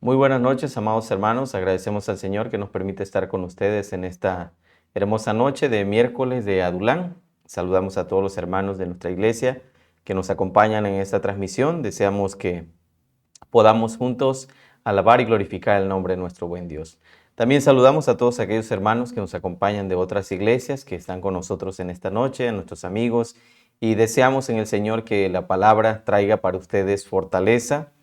Muy buenas noches, amados hermanos. Agradecemos al Señor que nos permite estar con ustedes en esta hermosa noche de miércoles de Adulán. Saludamos a todos los hermanos de nuestra iglesia que nos acompañan en esta transmisión. Deseamos que podamos juntos alabar y glorificar el nombre de nuestro buen Dios. También saludamos a todos aquellos hermanos que nos acompañan de otras iglesias, que están con nosotros en esta noche, a nuestros amigos, y deseamos en el Señor que la palabra traiga para ustedes fortaleza,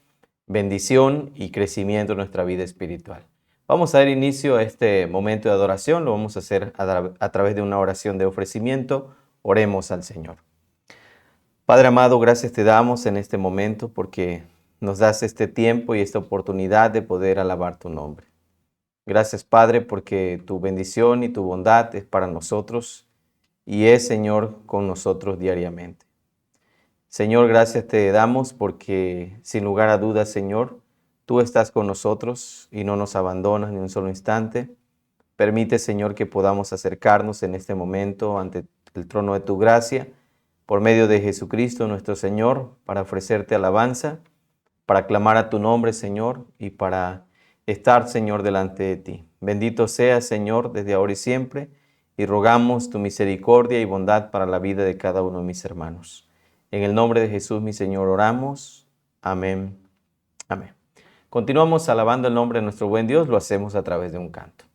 bendición y crecimiento en nuestra vida espiritual. Vamos a dar inicio a este momento de adoración, lo vamos a hacer a través de una oración de ofrecimiento. Oremos al Señor. Padre amado, gracias te damos en este momento porque nos das este tiempo y esta oportunidad de poder alabar tu nombre. Gracias, Padre, porque tu bendición y tu bondad es para nosotros y es, Señor, con nosotros diariamente. Señor, gracias te damos porque sin lugar a dudas, Señor, tú estás con nosotros y no nos abandonas ni un solo instante. Permite, Señor, que podamos acercarnos en este momento ante el trono de tu gracia por medio de Jesucristo nuestro Señor, para ofrecerte alabanza, para clamar a tu nombre, Señor, y para estar, Señor, delante de ti. Bendito seas, Señor, desde ahora y siempre, y rogamos tu misericordia y bondad para la vida de cada uno de mis hermanos. En el nombre de Jesús, mi Señor, oramos. Amén. Amén. Continuamos alabando el nombre de nuestro buen Dios, lo hacemos a través de un canto.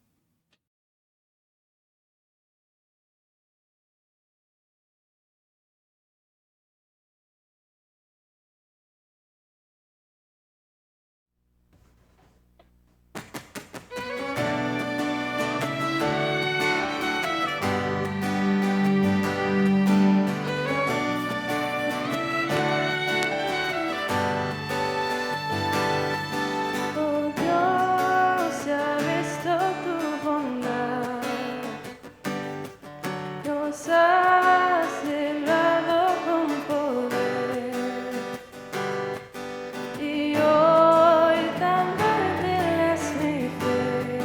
Oh Dios, se ha visto tu bondad, nos has librado con poder, y hoy tan débil es mi fe.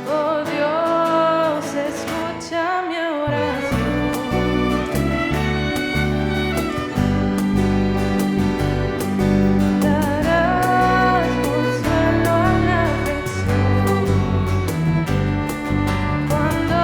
Oh Dios, escucha mi oración. Darás consuelo a la aflicción cuando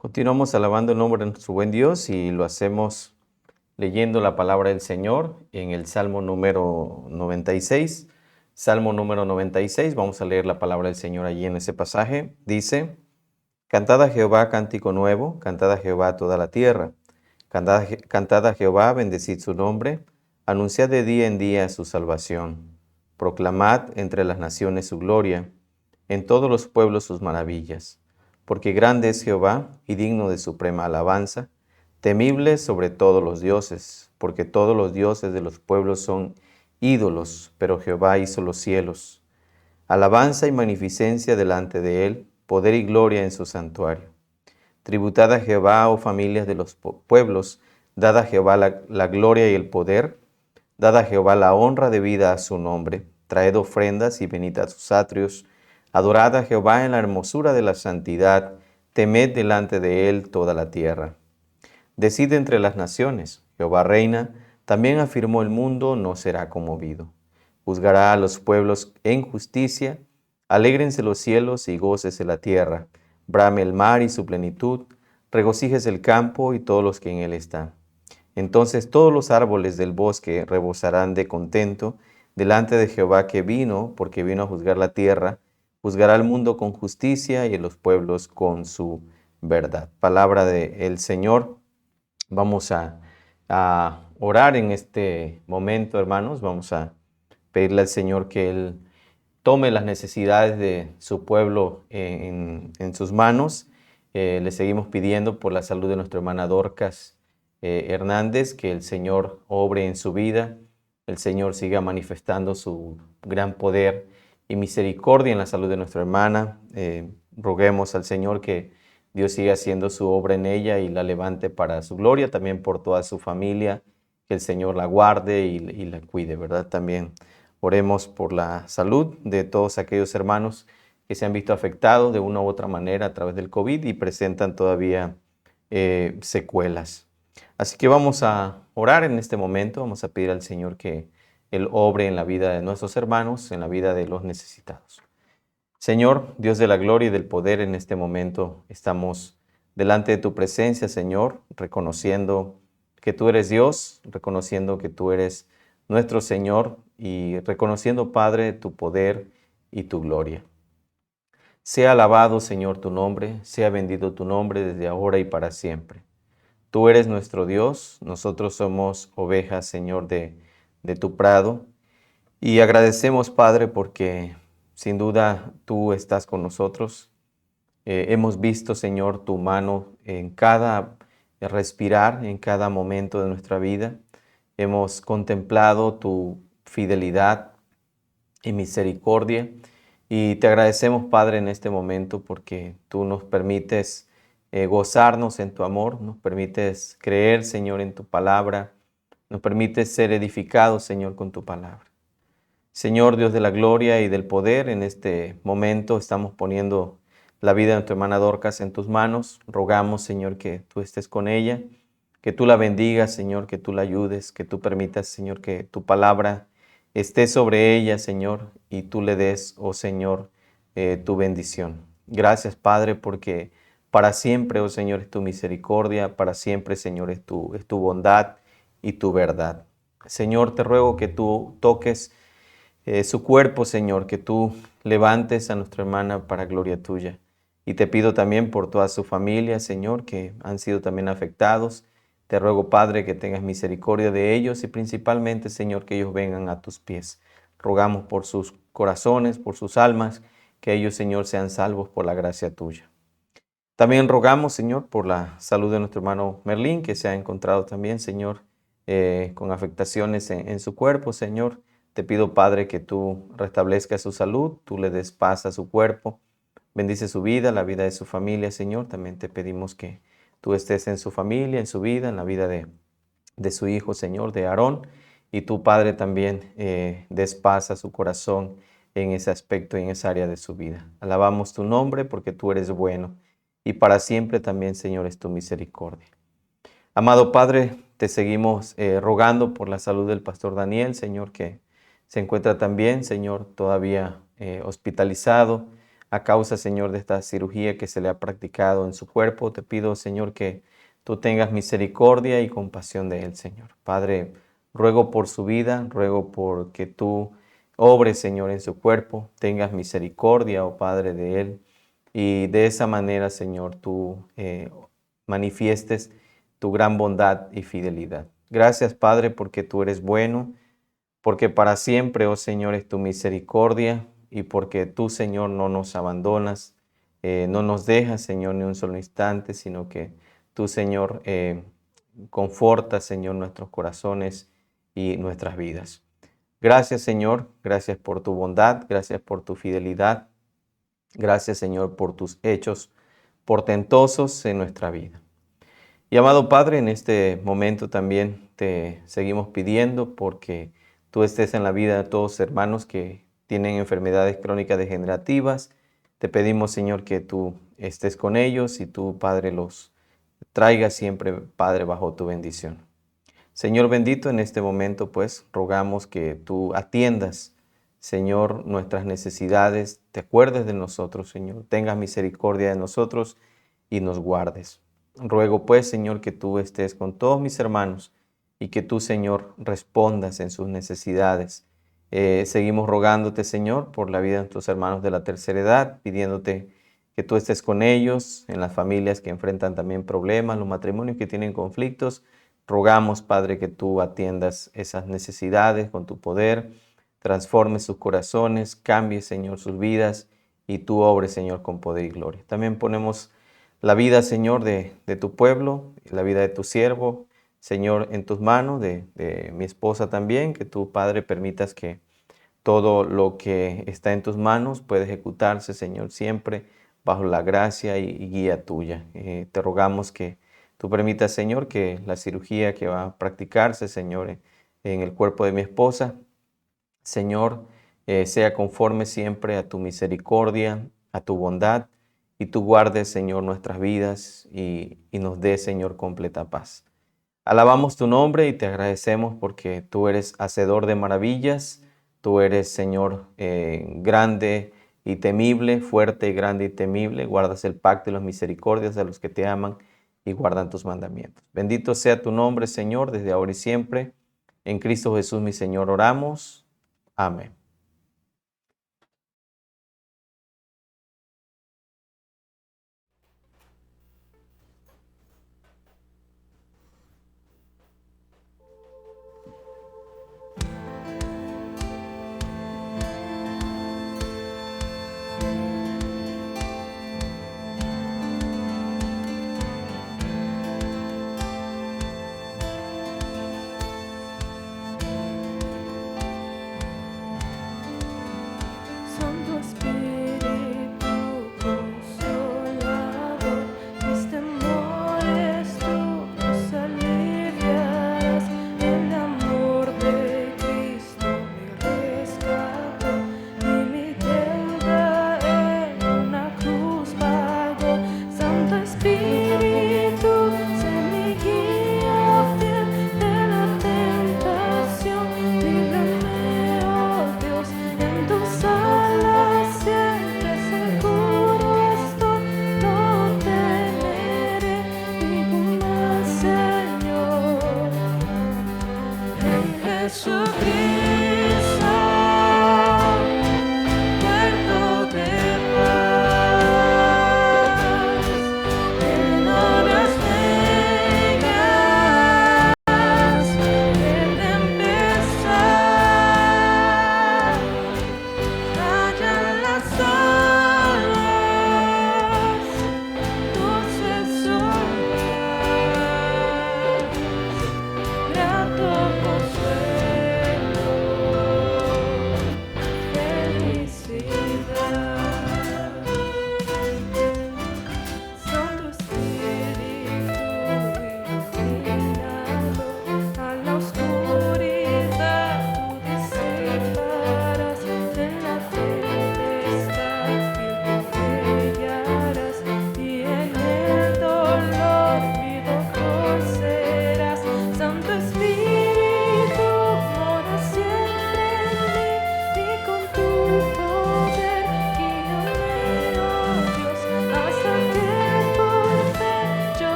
Continuamos alabando el nombre de nuestro buen Dios y lo hacemos leyendo la palabra del Señor en el Salmo número 96. Salmo número 96, vamos a leer la palabra del Señor allí en ese pasaje. Dice: Cantad a Jehová cántico nuevo, cantad a Jehová toda la tierra. Cantad a Jehová, bendecid su nombre, anunciad de día en día su salvación. Proclamad entre las naciones su gloria, en todos los pueblos sus maravillas. Porque grande es Jehová y digno de suprema alabanza, temible sobre todos los dioses, porque todos los dioses de los pueblos son ídolos, pero Jehová hizo los cielos. Alabanza y magnificencia delante de él, poder y gloria en su santuario. Tributad a Jehová, oh familias de los pueblos, dad a Jehová la gloria y el poder, dad a Jehová la honra debida a su nombre, traed ofrendas y venid a sus atrios, adorad a Jehová en la hermosura de la santidad, temed delante de él toda la tierra. Decid entre las naciones, Jehová reina, también afirmó el mundo, no será conmovido. Juzgará a los pueblos en justicia, alégrense los cielos y gócese la tierra, brame el mar y su plenitud, regocíjese el campo y todos los que en él están. Entonces todos los árboles del bosque rebosarán de contento delante de Jehová que vino, porque vino a juzgar la tierra, juzgará al mundo con justicia y a los pueblos con su verdad. Palabra del Señor. Vamos a orar en este momento, hermanos. Vamos a pedirle al Señor que Él tome las necesidades de su pueblo en sus manos. Le seguimos pidiendo por la salud de nuestra hermana Dorcas Hernández, que el Señor obre en su vida, el Señor siga manifestando su gran poder y misericordia en la salud de nuestra hermana. Roguemos al Señor que Dios siga haciendo su obra en ella y la levante para su gloria, también por toda su familia, que el Señor la guarde y la cuide, ¿verdad? También oremos por la salud de todos aquellos hermanos que se han visto afectados de una u otra manera a través del COVID y presentan todavía secuelas. Así que vamos a orar en este momento, vamos a pedir al Señor que Él obre en la vida de nuestros hermanos, en la vida de los necesitados. Señor, Dios de la gloria y del poder, en este momento estamos delante de tu presencia, Señor, reconociendo que tú eres Dios, reconociendo que tú eres nuestro Señor y reconociendo, Padre, tu poder y tu gloria. Sea alabado, Señor, tu nombre, sea bendito tu nombre desde ahora y para siempre. Tú eres nuestro Dios, nosotros somos ovejas, Señor, de tu prado. Y agradecemos, Padre, porque sin duda tú estás con nosotros. Hemos visto, Señor, tu mano en cada respirar, en cada momento de nuestra vida. Hemos contemplado tu fidelidad y misericordia. Y te agradecemos, Padre, en este momento porque tú nos permites gozarnos en tu amor, nos permites creer, Señor, en tu palabra, nos permites ser edificados, Señor, con tu palabra. Señor, Dios de la gloria y del poder, en este momento estamos poniendo la vida de nuestra hermana Dorcas en tus manos. Rogamos, Señor, que tú estés con ella, que tú la bendigas, Señor, que tú la ayudes, que tú permitas, Señor, que tu palabra esté sobre ella, Señor, y tú le des, oh Señor, tu bendición. Gracias, Padre, porque para siempre, oh Señor, es tu misericordia, para siempre, Señor, es tu bondad y tu verdad. Señor, te ruego que tú toques su cuerpo, Señor, que tú levantes a nuestra hermana para gloria tuya. Y te pido también por toda su familia, Señor, que han sido también afectados. Te ruego, Padre, que tengas misericordia de ellos y principalmente, Señor, que ellos vengan a tus pies. Rogamos por sus corazones, por sus almas, que ellos, Señor, sean salvos por la gracia tuya. También rogamos, Señor, por la salud de nuestro hermano Merlín, que se ha encontrado también, Señor, con afectaciones en su cuerpo, Señor. Te pido, Padre, que tú restablezcas su salud, tú le des paz a su cuerpo, bendice su vida, la vida de su familia, Señor. También te pedimos que tú estés en su familia, en su vida, en la vida de su hijo, Señor, de Aarón. Y tú, Padre, también des paz a su corazón en ese aspecto y en esa área de su vida. Alabamos tu nombre porque tú eres bueno y para siempre también, Señor, es tu misericordia. Amado Padre, te seguimos rogando por la salud del pastor Daniel, Señor, que se encuentra también, Señor, todavía hospitalizado. a causa, Señor, de esta cirugía que se le ha practicado en su cuerpo. Te pido, Señor, que tú tengas misericordia y compasión de él, Señor. Padre, ruego por su vida, ruego por que tú obres, Señor, en su cuerpo, tengas misericordia, oh Padre, de él. Y de esa manera, Señor, tú manifiestes tu gran bondad y fidelidad. Gracias, Padre, porque tú eres bueno, porque para siempre, oh Señor, es tu misericordia y porque tú, Señor, no nos abandonas, no nos dejas, Señor, ni un solo instante, sino que tú, Señor, confortas, Señor, nuestros corazones y nuestras vidas. Gracias, Señor, gracias por tu bondad, gracias por tu fidelidad, gracias, Señor, por tus hechos portentosos en nuestra vida. Y amado Padre, en este momento también te seguimos pidiendo porque tú estés en la vida de todos los hermanos que tienen enfermedades crónicas degenerativas. Te pedimos, Señor, que tú estés con ellos y tú, Padre, los traigas siempre, Padre, bajo tu bendición. Señor bendito, en este momento, pues, rogamos que tú atiendas, Señor, nuestras necesidades, te acuerdes de nosotros, Señor, tengas misericordia de nosotros y nos guardes. Ruego pues, Señor, que tú estés con todos mis hermanos y que tú, Señor, respondas en sus necesidades. Seguimos rogándote, Señor, por la vida de nuestros hermanos de la tercera edad, pidiéndote que tú estés con ellos, en las familias que enfrentan también problemas, los matrimonios que tienen conflictos. Rogamos, Padre, que tú atiendas esas necesidades con tu poder, transformes sus corazones, cambies, Señor, sus vidas y tú obres, Señor, con poder y gloria. También ponemos la vida, Señor, de tu pueblo, la vida de tu siervo, Señor, en tus manos, de mi esposa también, que tu Padre permitas que todo lo que está en tus manos pueda ejecutarse, Señor, siempre bajo la gracia y guía tuya. Te rogamos que tú permitas, Señor, que la cirugía que va a practicarse, Señor, en el cuerpo de mi esposa, Señor, sea conforme siempre a tu misericordia, a tu bondad, y tú guardes, Señor, nuestras vidas y nos dé, Señor, completa paz. Alabamos tu nombre y te agradecemos porque tú eres hacedor de maravillas, tú eres, Señor, grande y temible, fuerte y grande y temible, guardas el pacto y las misericordias de los que te aman y guardan tus mandamientos. Bendito sea tu nombre, Señor, desde ahora y siempre. En Cristo Jesús, mi Señor, oramos. Amén.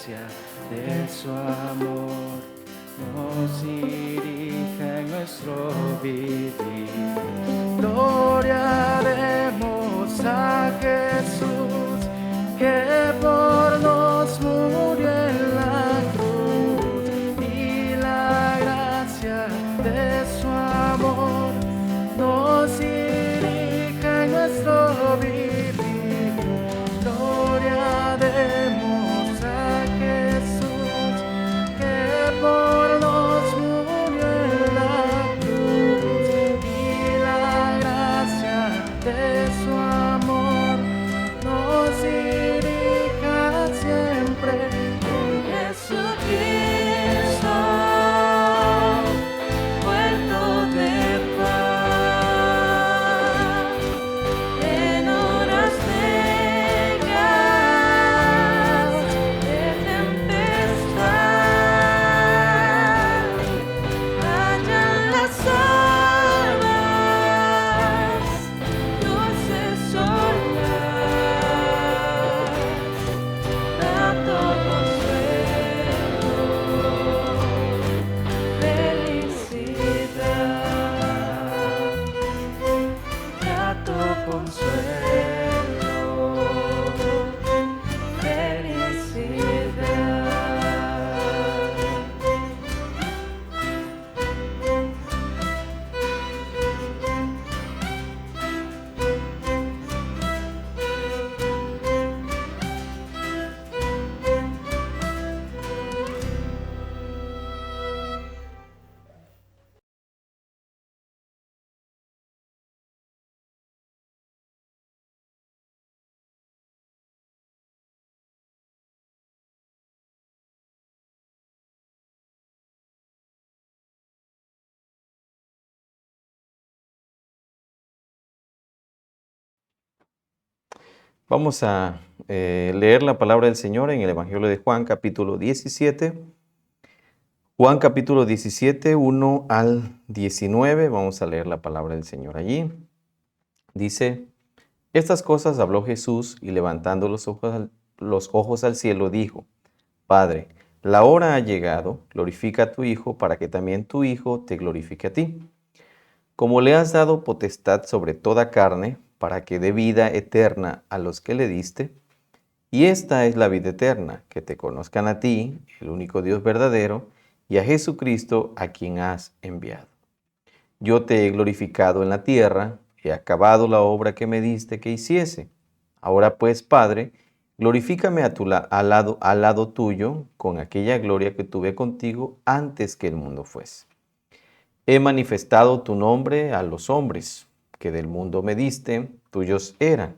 gracia de su amor nos dirija en nuestro vivir. Gloria demos a Jesús, que por nos murió en la cruz, y la gracia de su amor nos dirija en nuestro vivir. Gloria demos a Jesús, que por nos murió en la cruz, y la gracia de su amor nos dirija siempre. Jesucristo, puerto de paz, en horas negras de tempestad, hallan las almas dulces olas, dando consuelo, felicidad, dando consuelo, felicidad. Vamos a leer la palabra del Señor en el Evangelio de Juan, capítulo 17. Juan, capítulo 17, 1 al 19. Vamos a leer la palabra del Señor allí. Dice: estas cosas habló Jesús, y levantando los ojos al cielo, dijo: Padre, la hora ha llegado, glorifica a tu Hijo, para que también tu Hijo te glorifique a ti. Como le has dado potestad sobre toda carne, para que dé vida eterna a los que le diste, y esta es la vida eterna, que te conozcan a ti, el único Dios verdadero, y a Jesucristo, a quien has enviado. Yo te he glorificado en la tierra, he acabado la obra que me diste que hiciese. Ahora pues, Padre, glorifícame al lado tuyo, con aquella gloria que tuve contigo antes que el mundo fuese. He manifestado tu nombre a los hombres, que del mundo me diste, tuyos eran,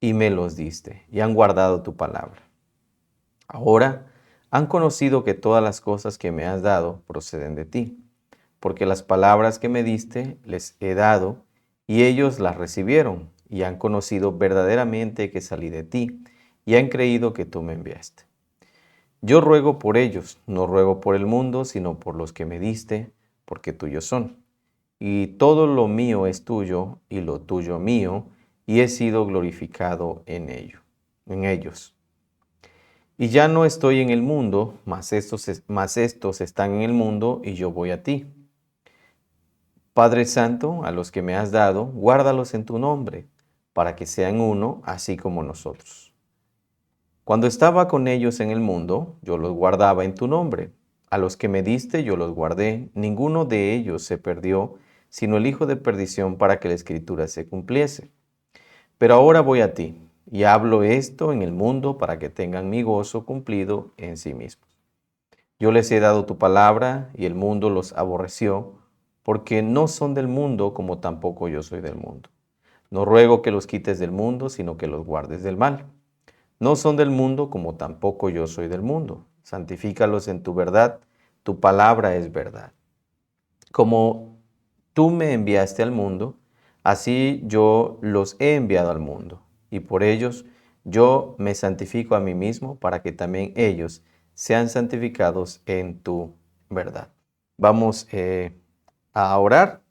y me los diste, y han guardado tu palabra. Ahora han conocido que todas las cosas que me has dado proceden de ti, porque las palabras que me diste les he dado, y ellos las recibieron, y han conocido verdaderamente que salí de ti, y han creído que tú me enviaste. Yo ruego por ellos, no ruego por el mundo, sino por los que me diste, porque tuyos son. Y todo lo mío es tuyo, y lo tuyo mío, y he sido glorificado en ellos. Y ya no estoy en el mundo, mas estos están en el mundo, y yo voy a ti. Padre Santo, a los que me has dado, guárdalos en tu nombre, para que sean uno, así como nosotros. Cuando estaba con ellos en el mundo, yo los guardaba en tu nombre. A los que me diste yo los guardé, ninguno de ellos se perdió, sino el hijo de perdición, para que la escritura se cumpliese. Pero ahora voy a ti, y hablo esto en el mundo para que tengan mi gozo cumplido en sí mismos. Yo les he dado tu palabra, y el mundo los aborreció, porque no son del mundo, como tampoco yo soy del mundo. No ruego que los quites del mundo, sino que los guardes del mal. No son del mundo, como tampoco yo soy del mundo. Santifícalos en tu verdad, tu palabra es verdad. Como tú me enviaste al mundo, así yo los he enviado al mundo, y por ellos yo me santifico a mí mismo, para que también ellos sean santificados en tu verdad. Vamos a orar,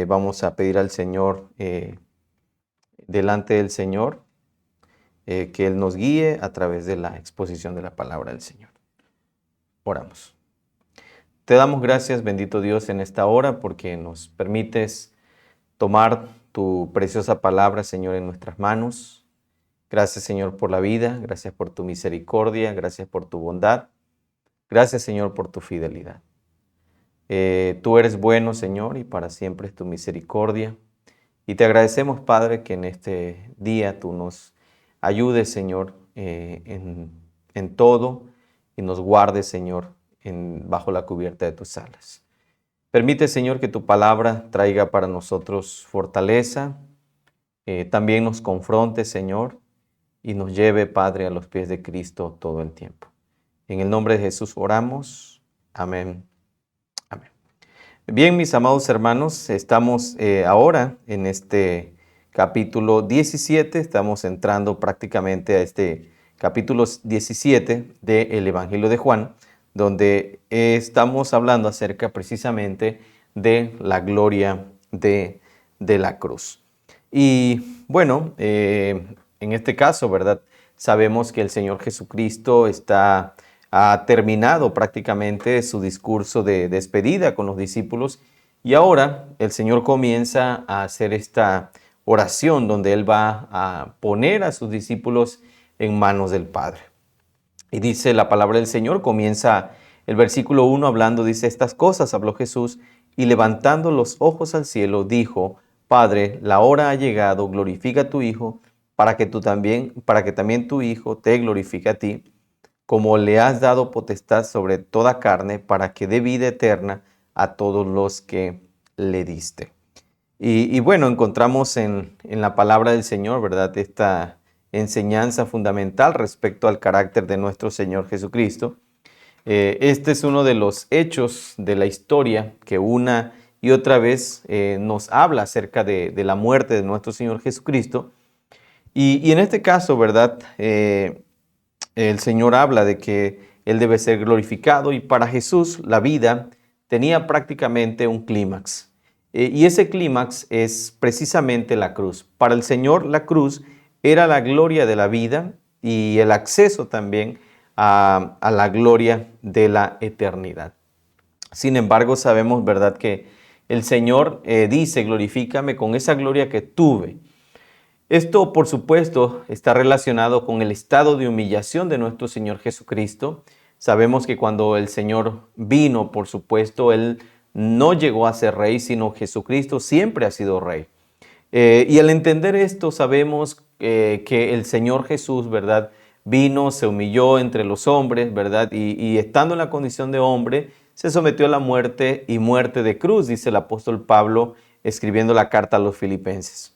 vamos a pedir al Señor, delante del Señor, que Él nos guíe a través de la exposición de la palabra del Señor. Oramos. Te damos gracias, bendito Dios, en esta hora porque nos permites tomar tu preciosa palabra, Señor, en nuestras manos. Gracias, Señor, por la vida. Gracias por tu misericordia. Gracias por tu bondad. Gracias, Señor, por tu fidelidad. Tú eres bueno, Señor, y para siempre es tu misericordia. Y te agradecemos, Padre, que en este día tú nos ayudes, Señor, en todo y nos guardes, Señor, bajo la cubierta de tus alas. Permite, Señor, que tu palabra traiga para nosotros fortaleza, también nos confronte, Señor, y nos lleve, Padre, a los pies de Cristo todo el tiempo. En el nombre de Jesús oramos. Amén. Amén. Bien, mis amados hermanos, estamos ahora en este capítulo 17, estamos entrando prácticamente a este capítulo 17 del Evangelio de Juan, donde estamos hablando acerca precisamente de la gloria de la cruz. Y bueno, en este caso, ¿verdad? Sabemos que el Señor Jesucristo ha terminado prácticamente su discurso de despedida con los discípulos y ahora el Señor comienza a hacer esta oración donde Él va a poner a sus discípulos en manos del Padre. Y dice la palabra del Señor, comienza el versículo 1 hablando, dice, estas cosas habló Jesús y levantando los ojos al cielo dijo, Padre, la hora ha llegado, glorifica a tu Hijo, para que también tu Hijo te glorifique a ti, como le has dado potestad sobre toda carne, para que dé vida eterna a todos los que le diste. Y bueno, encontramos en la palabra del Señor, ¿verdad? Esta enseñanza fundamental respecto al carácter de nuestro Señor Jesucristo. Este es uno de los hechos de la historia que una y otra vez nos habla acerca de la muerte de nuestro Señor Jesucristo. Y en este caso, ¿verdad? El Señor habla de que Él debe ser glorificado y para Jesús la vida tenía prácticamente un clímax. Y ese clímax es precisamente la cruz. Para el Señor la cruz era la gloria de la vida y el acceso también a la gloria de la eternidad. Sin embargo, sabemos, ¿verdad?, que el Señor dice, glorifícame con esa gloria que tuve. Esto, por supuesto, está relacionado con el estado de humillación de nuestro Señor Jesucristo. Sabemos que cuando el Señor vino, por supuesto, Él no llegó a ser rey, sino Jesucristo siempre ha sido rey. Y al entender esto, sabemos que el Señor Jesús, ¿verdad?, vino, se humilló entre los hombres, ¿verdad? Y estando en la condición de hombre, se sometió a la muerte y muerte de cruz, dice el apóstol Pablo, escribiendo la carta a los Filipenses.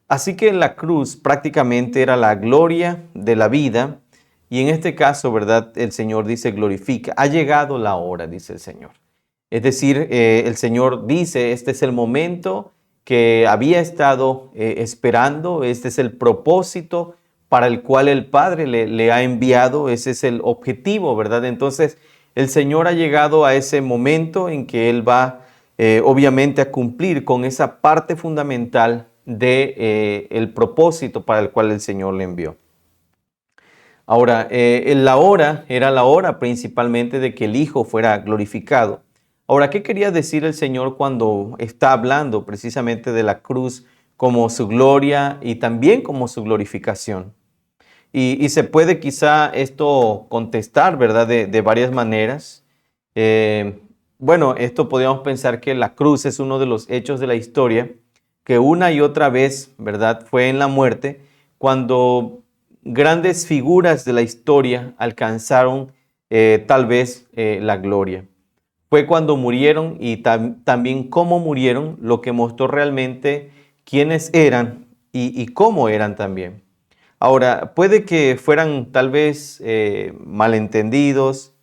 Así que la cruz prácticamente era la gloria de la vida y en este caso, ¿verdad? El Señor dice glorifica. Ha llegado la hora, dice el Señor. Es decir, el Señor dice, este es el momento que había estado esperando, este es el propósito para el cual el Padre le ha enviado, ese es el objetivo, ¿verdad? Entonces, el Señor ha llegado a ese momento en que Él va, obviamente, a cumplir con esa parte fundamental del propósito para el cual el Señor le envió. Ahora, la hora era la hora principalmente de que el Hijo fuera glorificado. Ahora, ¿qué quería decir el Señor cuando está hablando precisamente de la cruz como su gloria y también como su glorificación? Y se puede quizá esto contestar, ¿verdad? De varias maneras. Bueno, esto podríamos pensar que la cruz es uno de los hechos de la historia que una y otra vez, ¿verdad?, fue en la muerte cuando grandes figuras de la historia alcanzaron tal vez la gloria. Fue cuando murieron y también cómo murieron, lo que mostró realmente quiénes eran y cómo eran también. Ahora, puede que fueran tal vez malentendidos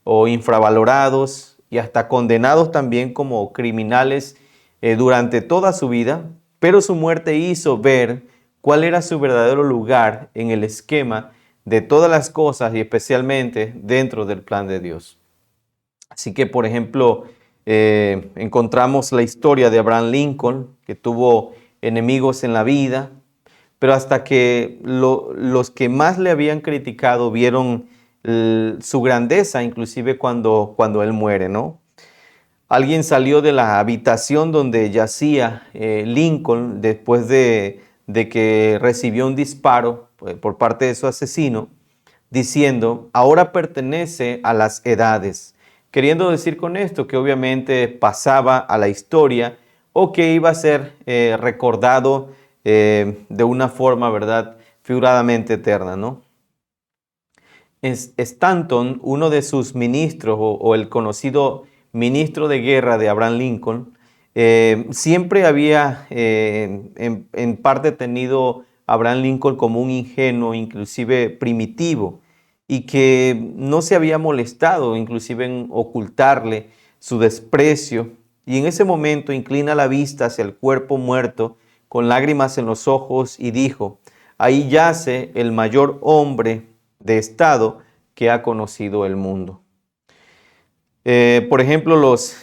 o infravalorados y hasta condenados también como criminales durante toda su vida, pero su muerte hizo ver cuál era su verdadero lugar en el esquema de todas las cosas y especialmente dentro del plan de Dios. Así que, por ejemplo, encontramos la historia de Abraham Lincoln, que tuvo enemigos en la vida, pero hasta que los que más le habían criticado vieron su grandeza, inclusive cuando él muere, ¿no? Alguien salió de la habitación donde yacía Lincoln después de que recibió un disparo por parte de su asesino, diciendo, ahora pertenece a las edades, queriendo decir con esto que obviamente pasaba a la historia o que iba a ser recordado de una forma, ¿verdad?, figuradamente eterna, ¿no? Stanton, uno de sus ministros o el conocido ministro de guerra de Abraham Lincoln, siempre había en parte tenido a Abraham Lincoln como un ingenuo, inclusive primitivo, y que no se había molestado inclusive en ocultarle su desprecio. Y en ese momento inclina la vista hacia el cuerpo muerto con lágrimas en los ojos y dijo, ahí yace el mayor hombre de Estado que ha conocido el mundo. Por ejemplo, los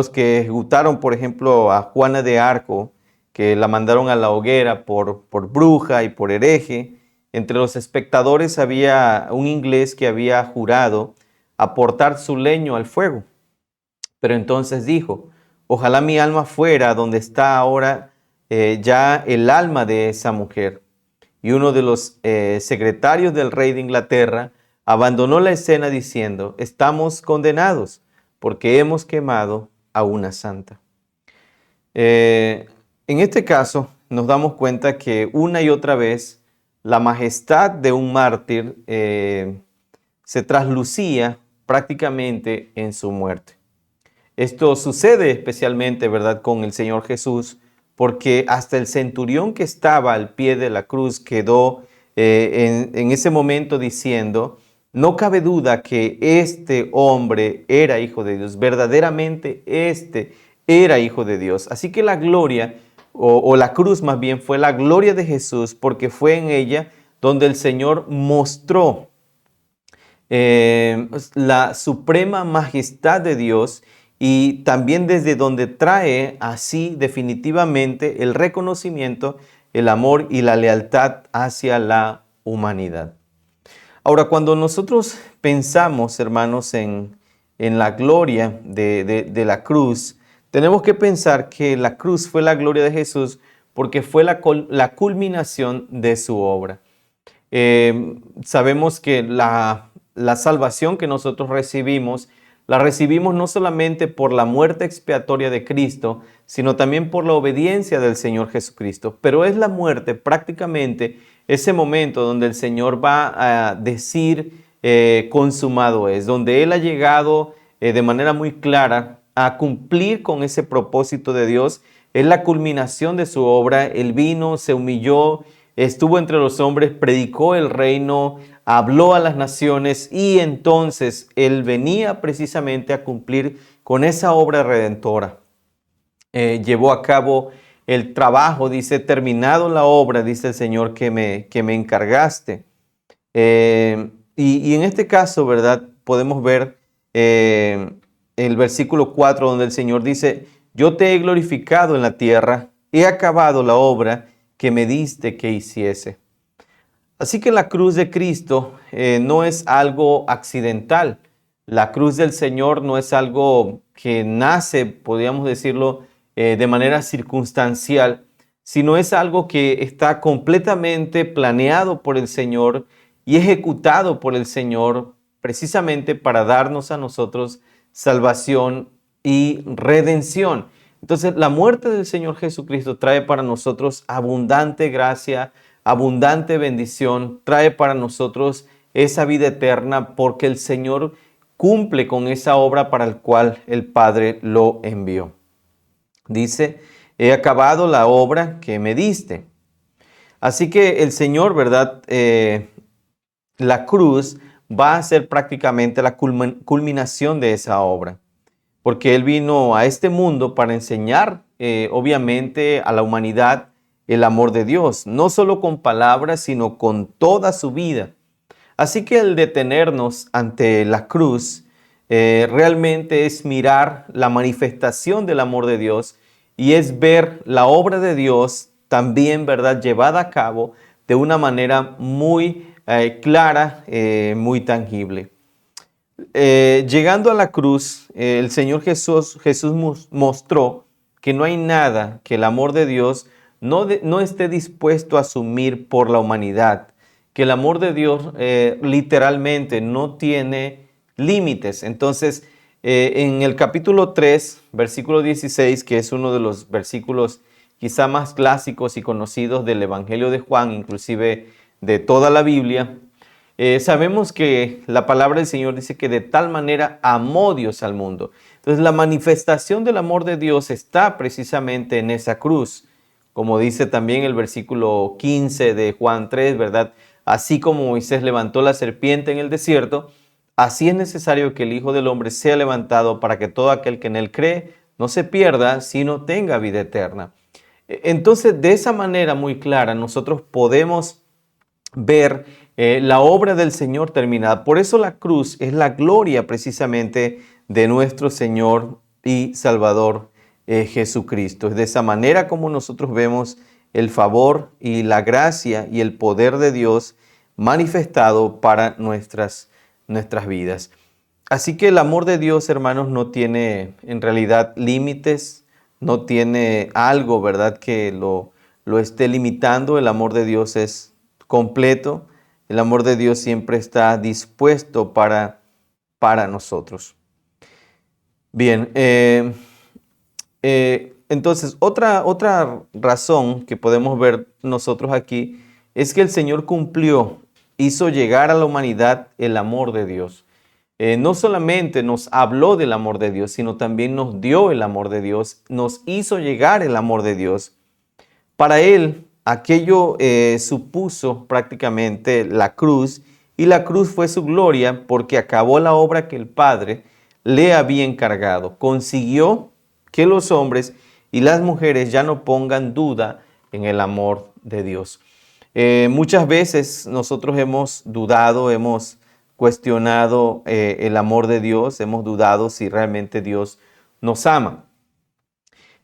que ejecutaron, por ejemplo, a Juana de Arco, que la mandaron a la hoguera por bruja y por hereje, entre los espectadores había un inglés que había jurado aportar su leño al fuego. Pero entonces dijo, ojalá mi alma fuera donde está ahora ya el alma de esa mujer. Y uno de los secretarios del rey de Inglaterra abandonó la escena diciendo, estamos condenados porque hemos quemado a una santa. En este caso nos damos cuenta que una y otra vez la majestad de un mártir se traslucía prácticamente en su muerte. Esto sucede especialmente, ¿verdad?, con el Señor Jesús, porque hasta el centurión que estaba al pie de la cruz quedó en ese momento diciendo, no cabe duda que este hombre era hijo de Dios, verdaderamente este era hijo de Dios. Así que la gloria, o la cruz más bien, fue la gloria de Jesús, porque fue en ella donde el Señor mostró la suprema majestad de Dios y también desde donde trae así definitivamente el reconocimiento, el amor y la lealtad hacia la humanidad. Ahora, cuando nosotros pensamos, hermanos, en la gloria de la cruz, tenemos que pensar que la cruz fue la gloria de Jesús porque fue la culminación de su obra. Sabemos que la salvación que nosotros recibimos, la recibimos no solamente por la muerte expiatoria de Cristo, sino también por la obediencia del Señor Jesucristo. Pero es la muerte prácticamente ese momento donde el Señor va a decir consumado es, donde Él ha llegado de manera muy clara a cumplir con ese propósito de Dios. Es la culminación de su obra. Él vino, se humilló, estuvo entre los hombres, predicó el reino, habló a las naciones y entonces Él venía precisamente a cumplir con esa obra redentora. Llevó a cabo el trabajo, dice, terminado la obra, dice el Señor, que me encargaste. Y en este caso, ¿verdad? Podemos ver el versículo 4 donde el Señor dice, yo te he glorificado en la tierra, he acabado la obra que me diste que hiciese. Así que la cruz de Cristo no es algo accidental. La cruz del Señor no es algo que nace, podríamos decirlo, de manera circunstancial, sino es algo que está completamente planeado por el Señor y ejecutado por el Señor precisamente para darnos a nosotros salvación y redención. Entonces, la muerte del Señor Jesucristo trae para nosotros abundante gracia, abundante bendición, trae para nosotros esa vida eterna porque el Señor cumple con esa obra para la cual el Padre lo envió. Dice, he acabado la obra que me diste. Así que el Señor, ¿verdad? La cruz va a ser prácticamente la culminación de esa obra, porque Él vino a este mundo para enseñar, obviamente, a la humanidad el amor de Dios, no solo con palabras, sino con toda su vida. Así que el detenernos ante la cruz realmente es mirar la manifestación del amor de Dios y es ver la obra de Dios también, ¿verdad?, llevada a cabo de una manera muy clara, muy tangible. Llegando a la cruz, el Señor Jesús mostró que no hay nada que el amor de Dios no esté dispuesto a asumir por la humanidad, que el amor de Dios literalmente no tiene límites. Entonces, en el capítulo 3, versículo 16, que es uno de los versículos quizá más clásicos y conocidos del Evangelio de Juan, inclusive de toda la Biblia, sabemos que la palabra del Señor dice que de tal manera amó Dios al mundo. Entonces la manifestación del amor de Dios está precisamente en esa cruz. Como dice también el versículo 15 de Juan 3, ¿verdad? Así como Moisés levantó la serpiente en el desierto, así es necesario que el Hijo del Hombre sea levantado para que todo aquel que en él cree no se pierda, sino tenga vida eterna. Entonces, de esa manera muy clara, nosotros podemos ver la obra del Señor terminada. Por eso la cruz es la gloria precisamente de nuestro Señor y Salvador Jesucristo. Es de esa manera como nosotros vemos el favor y la gracia y el poder de Dios manifestado para nuestras vidas. Así que el amor de Dios, hermanos, no tiene en realidad límites, no tiene algo, ¿verdad?, que lo esté limitando. El amor de Dios es completo. El amor de Dios siempre está dispuesto para nosotros. Bien, entonces otra razón que podemos ver nosotros aquí es que el Señor hizo llegar a la humanidad el amor de Dios. No solamente nos habló del amor de Dios, sino también nos dio el amor de Dios, nos hizo llegar el amor de Dios. Para Él, aquello supuso prácticamente la cruz, y la cruz fue su gloria porque acabó la obra que el Padre le había encargado. Consiguió que los hombres y las mujeres ya no pongan duda en el amor de Dios. Muchas veces nosotros hemos dudado, hemos cuestionado el amor de Dios, hemos dudado si realmente Dios nos ama.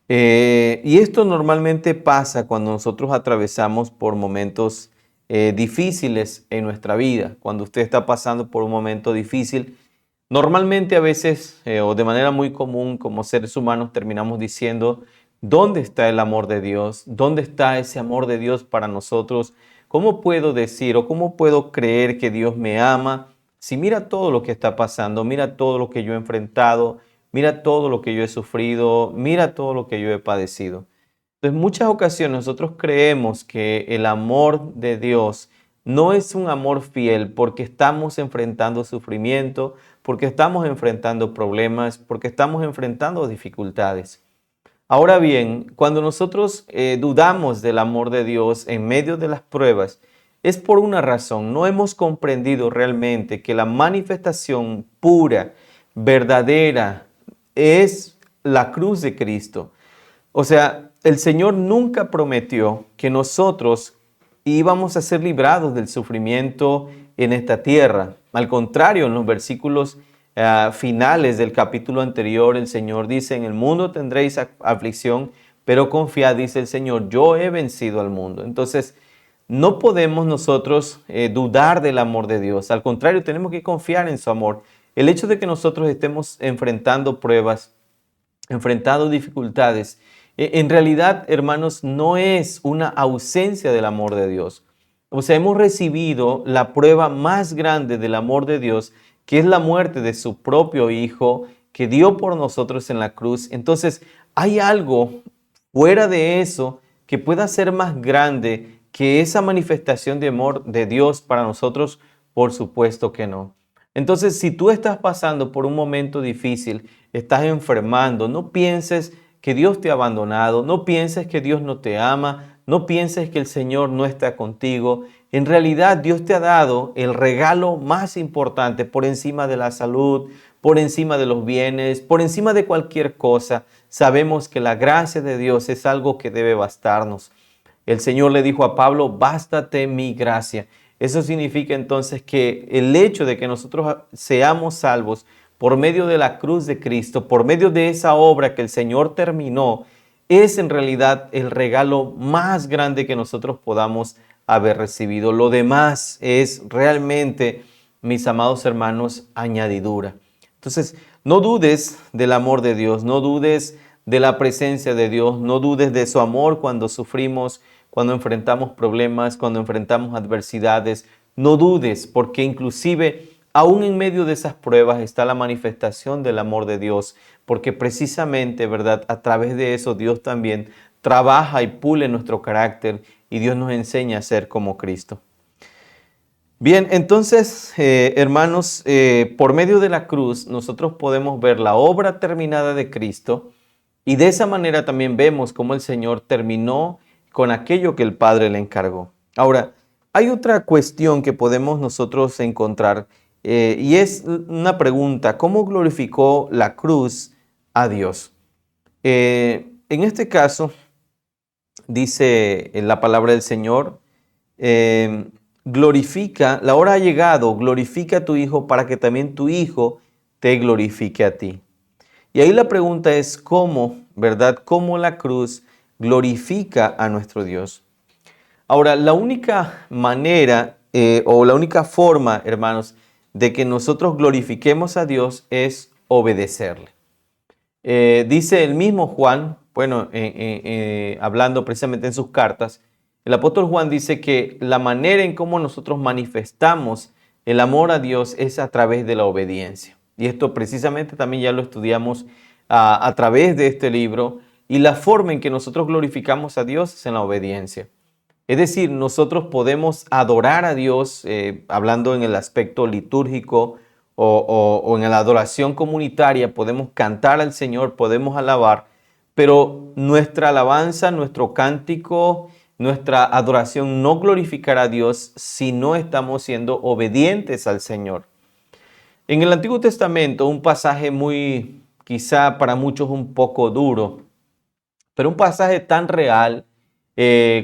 Y esto normalmente pasa cuando nosotros atravesamos por momentos difíciles en nuestra vida. Cuando usted está pasando por un momento difícil, normalmente a veces o de manera muy común como seres humanos terminamos diciendo, ¿dónde está el amor de Dios? ¿Dónde está ese amor de Dios para nosotros? ¿Cómo puedo decir o cómo puedo creer que Dios me ama? Si mira todo lo que está pasando, mira todo lo que yo he enfrentado, mira todo lo que yo he sufrido, mira todo lo que yo he padecido. Entonces, en muchas ocasiones nosotros creemos que el amor de Dios no es un amor fiel porque estamos enfrentando sufrimiento, porque estamos enfrentando problemas, porque estamos enfrentando dificultades. Ahora bien, cuando nosotros dudamos del amor de Dios en medio de las pruebas, es por una razón. No hemos comprendido realmente que la manifestación pura, verdadera, es la cruz de Cristo. O sea, el Señor nunca prometió que nosotros íbamos a ser librados del sufrimiento en esta tierra. Al contrario, en los versículos finales del capítulo anterior, el Señor dice, en el mundo tendréis aflicción, pero confiad, dice el Señor, yo he vencido al mundo. Entonces, no podemos nosotros dudar del amor de Dios. Al contrario, tenemos que confiar en su amor. El hecho de que nosotros estemos enfrentando pruebas, enfrentando dificultades, en realidad, hermanos, no es una ausencia del amor de Dios. O sea, hemos recibido la prueba más grande del amor de Dios, que es la muerte de su propio Hijo, que dio por nosotros en la cruz. Entonces, ¿hay algo fuera de eso que pueda ser más grande que esa manifestación de amor de Dios para nosotros? Por supuesto que no. Entonces, si tú estás pasando por un momento difícil, estás enfermando, no pienses que Dios te ha abandonado, no pienses que Dios no te ama, no pienses que el Señor no está contigo. En realidad, Dios te ha dado el regalo más importante por encima de la salud, por encima de los bienes, por encima de cualquier cosa. Sabemos que la gracia de Dios es algo que debe bastarnos. El Señor le dijo a Pablo, bástate mi gracia. Eso significa entonces que el hecho de que nosotros seamos salvos por medio de la cruz de Cristo, por medio de esa obra que el Señor terminó, es en realidad el regalo más grande que nosotros podamos haber recibido. Lo demás es realmente, mis amados hermanos, añadidura. Entonces, no dudes del amor de Dios, no dudes de la presencia de Dios, no dudes de su amor cuando sufrimos, cuando enfrentamos problemas, cuando enfrentamos adversidades. No dudes, porque inclusive aún en medio de esas pruebas está la manifestación del amor de Dios, porque precisamente, ¿verdad? A través de eso Dios también trabaja y pule nuestro carácter y Dios nos enseña a ser como Cristo. Bien, entonces, hermanos, por medio de la cruz nosotros podemos ver la obra terminada de Cristo y de esa manera también vemos cómo el Señor terminó con aquello que el Padre le encargó. Ahora, hay otra cuestión que podemos nosotros encontrar y es una pregunta: ¿cómo glorificó la cruz a Dios? En este caso, dice en la palabra del Señor, glorifica, la hora ha llegado, glorifica a tu Hijo para que también tu Hijo te glorifique a ti. Y ahí la pregunta es cómo, ¿verdad? ¿Cómo la cruz glorifica a nuestro Dios? Ahora, la única manera o la única forma, hermanos, de que nosotros glorifiquemos a Dios es obedecerle. Dice el mismo Juan, bueno, hablando precisamente en sus cartas, el apóstol Juan dice que la manera en cómo nosotros manifestamos el amor a Dios es a través de la obediencia. Y esto precisamente también ya lo estudiamos a través de este libro. Y la forma en que nosotros glorificamos a Dios es en la obediencia. Es decir, nosotros podemos adorar a Dios, hablando en el aspecto litúrgico o en la adoración comunitaria, podemos cantar al Señor, podemos alabar, pero nuestra alabanza, nuestro cántico, nuestra adoración no glorificará a Dios si no estamos siendo obedientes al Señor. En el Antiguo Testamento, un pasaje muy, quizá para muchos un poco duro, pero un pasaje tan real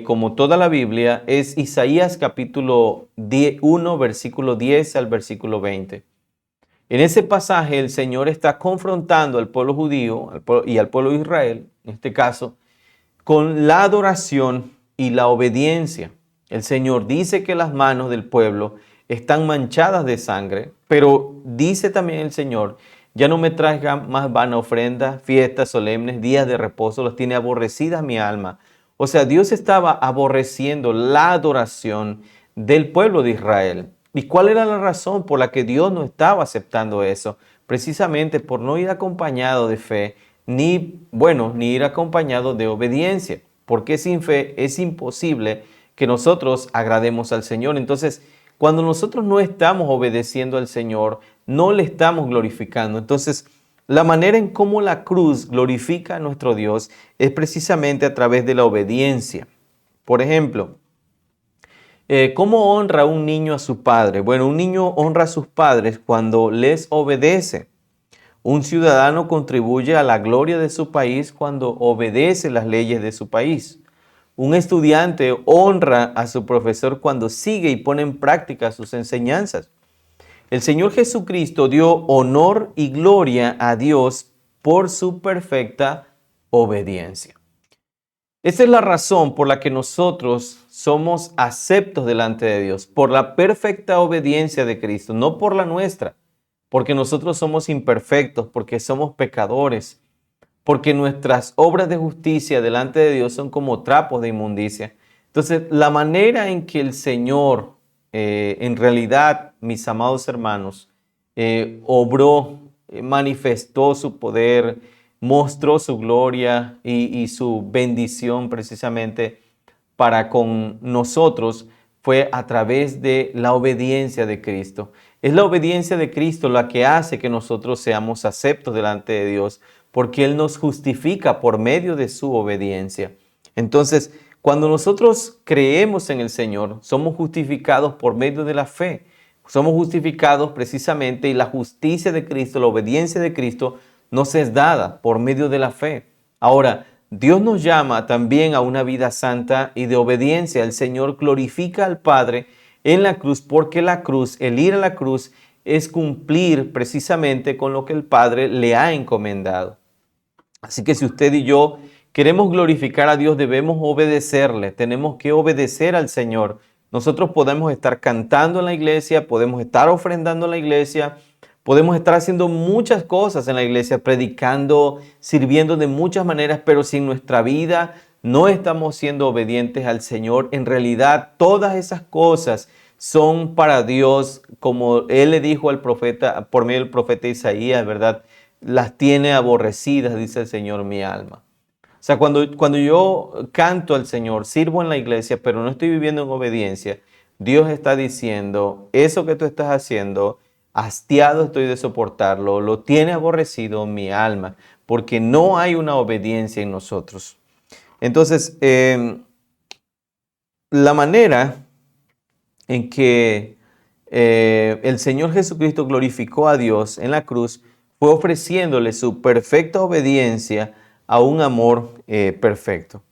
como toda la Biblia, es Isaías capítulo 1, versículo 10 al versículo 20. En ese pasaje el Señor está confrontando al pueblo judío y al pueblo de Israel, en este caso, con la adoración y la obediencia. El Señor dice que las manos del pueblo están manchadas de sangre, pero dice también el Señor: ya no me traigan más vana ofrenda, fiestas solemnes, días de reposo, los tiene aborrecidas mi alma. O sea, Dios estaba aborreciendo la adoración del pueblo de Israel. ¿Y cuál era la razón por la que Dios no estaba aceptando eso? Precisamente por no ir acompañado de fe, ni ir acompañado de obediencia. Porque sin fe es imposible que nosotros agrademos al Señor. Entonces, cuando nosotros no estamos obedeciendo al Señor, no le estamos glorificando. Entonces, la manera en cómo la cruz glorifica a nuestro Dios es precisamente a través de la obediencia. Por ejemplo, ¿cómo honra un niño a su padre? Bueno, un niño honra a sus padres cuando les obedece. Un ciudadano contribuye a la gloria de su país cuando obedece las leyes de su país. Un estudiante honra a su profesor cuando sigue y pone en práctica sus enseñanzas. El Señor Jesucristo dio honor y gloria a Dios por su perfecta obediencia. Esa es la razón por la que nosotros somos aceptos delante de Dios, por la perfecta obediencia de Cristo, no por la nuestra, porque nosotros somos imperfectos, porque somos pecadores, porque nuestras obras de justicia delante de Dios son como trapos de inmundicia. Entonces, la manera en que el Señor, en realidad, mis amados hermanos, obró, manifestó su poder, mostró su gloria y su bendición precisamente para con nosotros, fue a través de la obediencia de Cristo. Es la obediencia de Cristo la que hace que nosotros seamos aceptos delante de Dios, porque Él nos justifica por medio de su obediencia. Entonces, cuando nosotros creemos en el Señor, somos justificados por medio de la fe. Somos justificados precisamente, y la justicia de Cristo, la obediencia de Cristo, nos es dada por medio de la fe. Ahora, Dios nos llama también a una vida santa y de obediencia. El Señor glorifica al Padre en la cruz, porque la cruz, el ir a la cruz, es cumplir precisamente con lo que el Padre le ha encomendado. Así que si usted y yo queremos glorificar a Dios, debemos obedecerle, tenemos que obedecer al Señor. Nosotros podemos estar cantando en la iglesia, podemos estar ofrendando en la iglesia, podemos estar haciendo muchas cosas en la iglesia, predicando, sirviendo de muchas maneras, pero si en nuestra vida no estamos siendo obedientes al Señor, en realidad todas esas cosas son para Dios, como Él le dijo al profeta, por medio del profeta Isaías, ¿verdad? Las tiene aborrecidas, dice el Señor, mi alma. O sea, cuando yo canto al Señor, sirvo en la iglesia, pero no estoy viviendo en obediencia, Dios está diciendo, eso que tú estás haciendo, hastiado estoy de soportarlo, lo tiene aborrecido mi alma, porque no hay una obediencia en nosotros. Entonces, la manera en que el Señor Jesucristo glorificó a Dios en la cruz fue ofreciéndole su perfecta obediencia a un amor perfecto.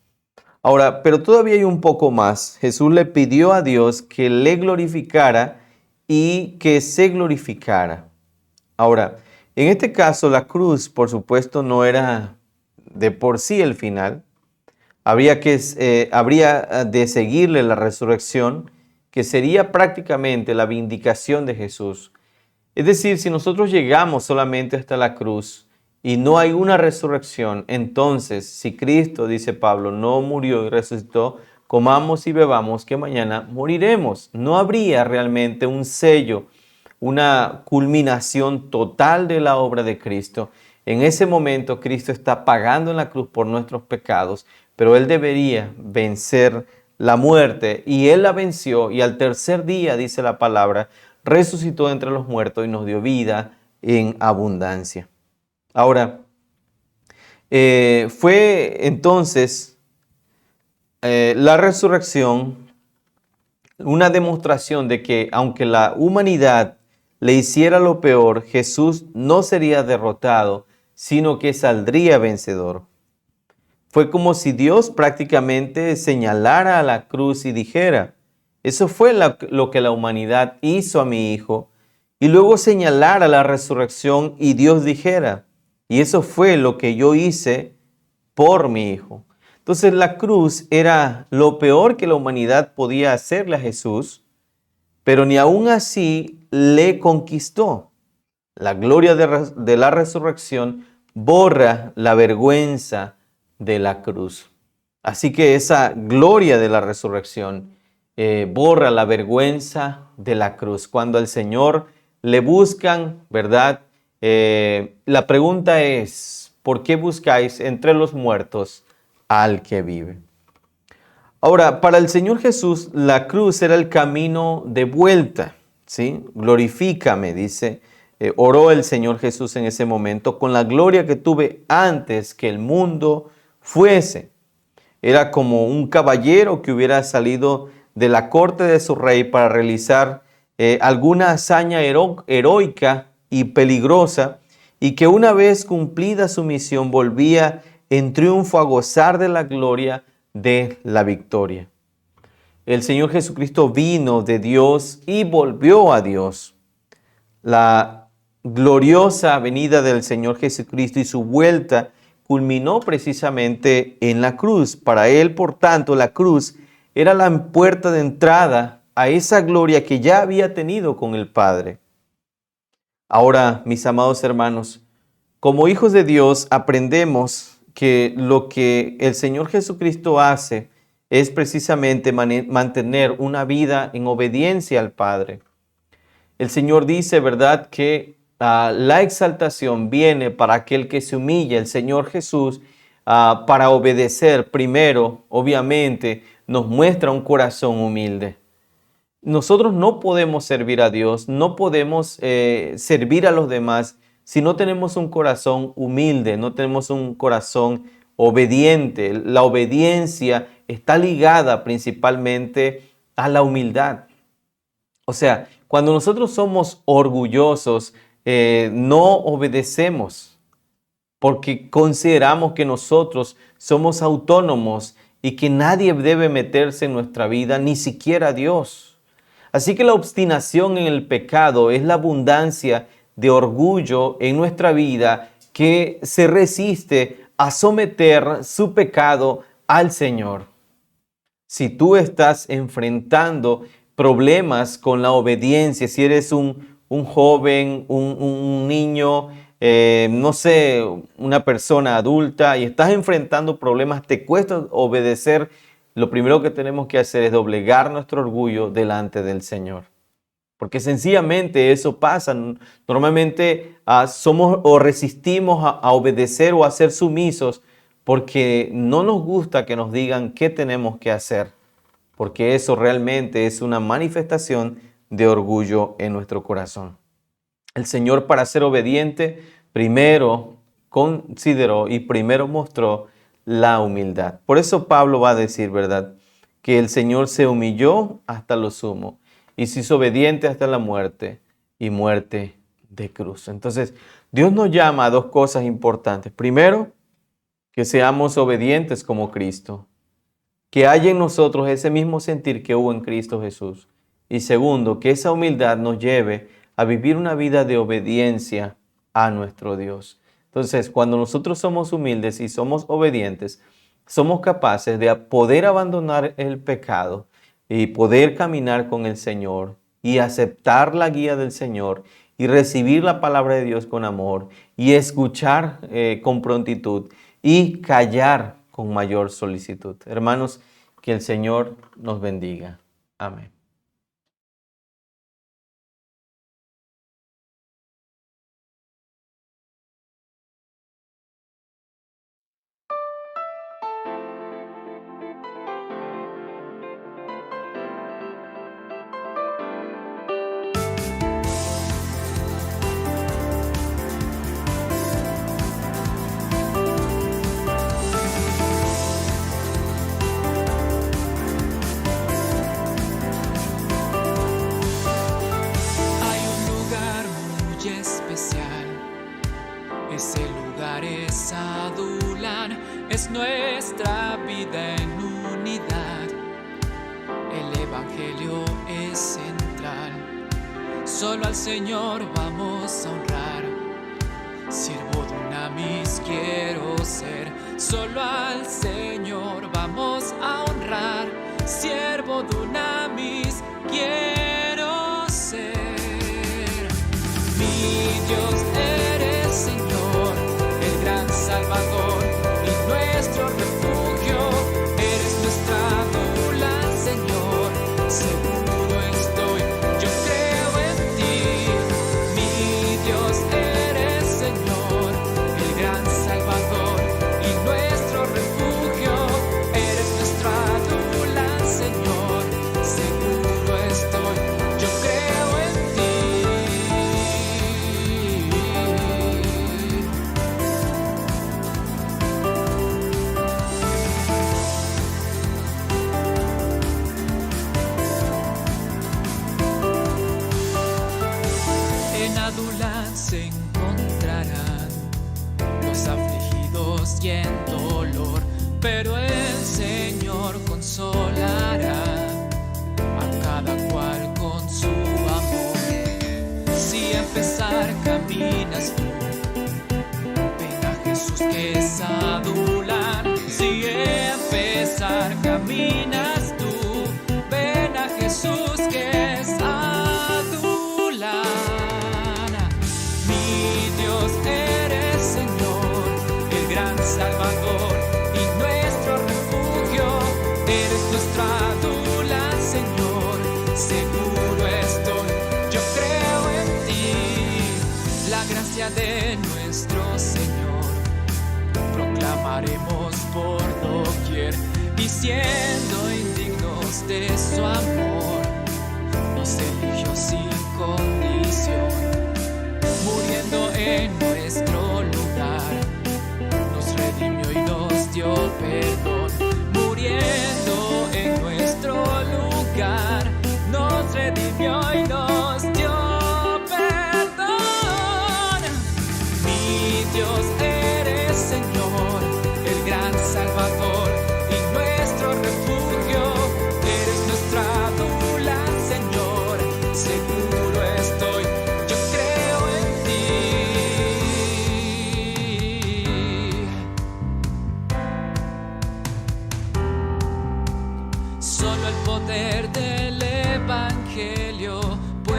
Ahora, pero todavía hay un poco más. Jesús le pidió a Dios que le glorificara y que se glorificara. Ahora, en este caso, la cruz, por supuesto, no era de por sí el final. Habría de seguirle la resurrección, que sería prácticamente la vindicación de Jesús. Es decir, si nosotros llegamos solamente hasta la cruz y no hay una resurrección, entonces, si Cristo, dice Pablo, no murió y resucitó, comamos y bebamos que mañana moriremos. No habría realmente un sello, una culminación total de la obra de Cristo. En ese momento Cristo está pagando en la cruz por nuestros pecados, pero Él debería vencer la muerte y Él la venció y al tercer día, dice la palabra, resucitó entre los muertos y nos dio vida en abundancia. Ahora, fue entonces la resurrección una demostración de que aunque la humanidad le hiciera lo peor, Jesús no sería derrotado, sino que saldría vencedor. Fue como si Dios prácticamente señalara a la cruz y dijera, eso fue lo que la humanidad hizo a mi hijo, y luego señalara la resurrección y Dios dijera, y eso fue lo que yo hice por mi hijo. Entonces la cruz era lo peor que la humanidad podía hacerle a Jesús, pero ni aún así le conquistó. La gloria de la resurrección borra la vergüenza de la cruz. Así que esa gloria de la resurrección borra la vergüenza de la cruz. Cuando al Señor le buscan, ¿verdad? La pregunta es, ¿por qué buscáis entre los muertos al que vive? Ahora, para el Señor Jesús, la cruz era el camino de vuelta, ¿sí? Glorifícame, dice, oró el Señor Jesús en ese momento, con la gloria que tuve antes que el mundo fuese. Era como un caballero que hubiera salido de la corte de su rey para realizar alguna hazaña heroica y peligrosa, y que una vez cumplida su misión volvía en triunfo a gozar de la gloria de la victoria. El Señor Jesucristo vino de Dios y volvió a Dios. La gloriosa venida del Señor Jesucristo y su vuelta culminó precisamente en la cruz. Para Él, por tanto, la cruz era la puerta de entrada a esa gloria que ya había tenido con el Padre. Ahora, mis amados hermanos, como hijos de Dios aprendemos que lo que el Señor Jesucristo hace es precisamente mantener una vida en obediencia al Padre. El Señor dice, ¿verdad?, que la exaltación viene para aquel que se humilla. El Señor Jesús, para obedecer primero, obviamente, nos muestra un corazón humilde. Nosotros no podemos servir a Dios, no podemos servir a los demás si no tenemos un corazón humilde, no tenemos un corazón obediente. La obediencia está ligada principalmente a la humildad. O sea, cuando nosotros somos orgullosos, no obedecemos porque consideramos que nosotros somos autónomos y que nadie debe meterse en nuestra vida, ni siquiera Dios. Así que la obstinación en el pecado es la abundancia de orgullo en nuestra vida que se resiste a someter su pecado al Señor. Si tú estás enfrentando problemas con la obediencia, si eres un joven, un niño, no sé, una persona adulta y estás enfrentando problemas, te cuesta obedecer, lo primero que tenemos que hacer es doblegar nuestro orgullo delante del Señor. Porque sencillamente eso pasa. Normalmente somos o resistimos a obedecer o a ser sumisos porque no nos gusta que nos digan qué tenemos que hacer. Porque eso realmente es una manifestación de orgullo en nuestro corazón. El Señor, para ser obediente, primero consideró y primero mostró la humildad. Por eso Pablo va a decir, ¿verdad?, que el Señor se humilló hasta lo sumo y se hizo obediente hasta la muerte y muerte de cruz. Entonces, Dios nos llama a dos cosas importantes. Primero, que seamos obedientes como Cristo, que haya en nosotros ese mismo sentir que hubo en Cristo Jesús. Y segundo, que esa humildad nos lleve a vivir una vida de obediencia a nuestro Dios. Entonces, cuando nosotros somos humildes y somos obedientes, somos capaces de poder abandonar el pecado y poder caminar con el Señor y aceptar la guía del Señor y recibir la palabra de Dios con amor y escuchar con prontitud y callar con mayor solicitud. Hermanos, que el Señor nos bendiga. Amén. Hay un lugar muy especial. Ese lugar es Adulán, es nuestra vida en unidad. El Evangelio es central. Solo al Señor vamos a honrar. Siervo dunamis quiero ser. Solo al Señor vamos a honrar. Siervo dunamis quiero ser. Mi Dios eres Señor, el gran Salvador y nuestro refugio. Eres nuestra Adulán, Señor. Seguro estoy, yo creo en ti. Mi Dios eres Señor, el gran Salvador y nuestro refugio. Eres nuestra Adulán, Señor. Seguro estoy, yo creo en ti. En Adulán se encontrarán los afligidos y en dolor, pero el Señor consolará a cada cual con su amor. Si empezar caminas tú, ven a Jesús que es Adulán. Si empezar caminas tú, ven a Jesús que es Adulán. Mi Dios eres Señor, el gran Salvador y nuestro refugio. Eres nuestra Adulán, Señor. Seguro estoy, yo creo en ti. La gracia de nuestro Señor proclamaremos por doquier, y siendo indignos de su amor, nos eligió sin condición, muriendo en nuestro lugar, nos redimió y nos dio perdón. Muriendo en nuestro lugar, nos redimió y nos dio perdón. Mi Dios eres Señor, el gran Salvador y nuestro refugio. Eres nuestra Adulán, Señor. Seguro estoy, yo creo en ti.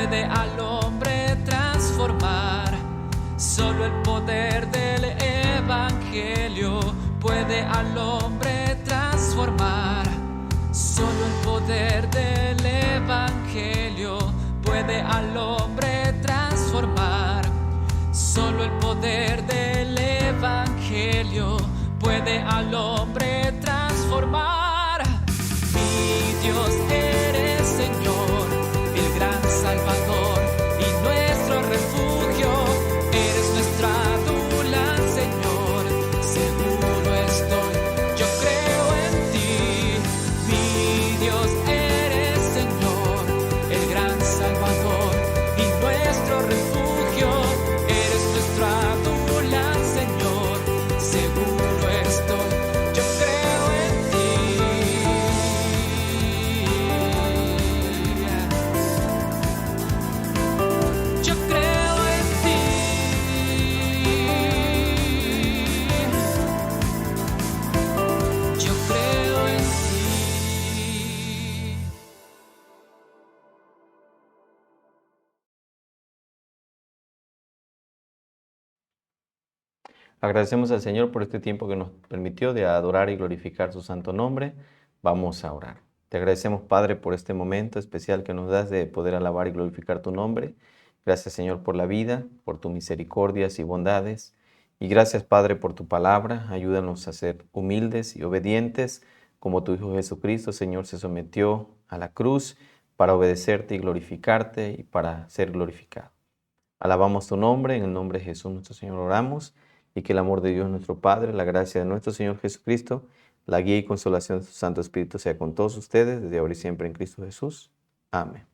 puede al hombre transformar. Solo el poder del Evangelio puede al hombre transformar. Solo el poder del Evangelio puede al hombre transformar. Solo el poder del Evangelio puede al hombre transformar. Mi Dios eres Señor, el gran Salvador y nuestro refugio. Eres nuestra dula, Señor, seguro estoy, yo creo en ti. Mi Dios eres Señor, el gran Salvador y nuestro refugio. Eres nuestra dula, Señor, seguro estoy, yo creo en ti. Yo creo en ti. Yo creo en ti. Agradecemos al Señor por este tiempo que nos permitió de adorar y glorificar su santo nombre. Vamos a orar. Te agradecemos, Padre, por este momento especial que nos das de poder alabar y glorificar tu nombre. Gracias, Señor, por la vida, por tus misericordias y bondades. Y gracias, Padre, por tu palabra. Ayúdanos a ser humildes y obedientes, como tu Hijo Jesucristo, Señor, se sometió a la cruz para obedecerte y glorificarte y para ser glorificado. Alabamos tu nombre, en el nombre de Jesús nuestro Señor oramos, y que el amor de Dios nuestro Padre, la gracia de nuestro Señor Jesucristo, la guía y consolación de su Santo Espíritu sea con todos ustedes, desde ahora y siempre en Cristo Jesús. Amén.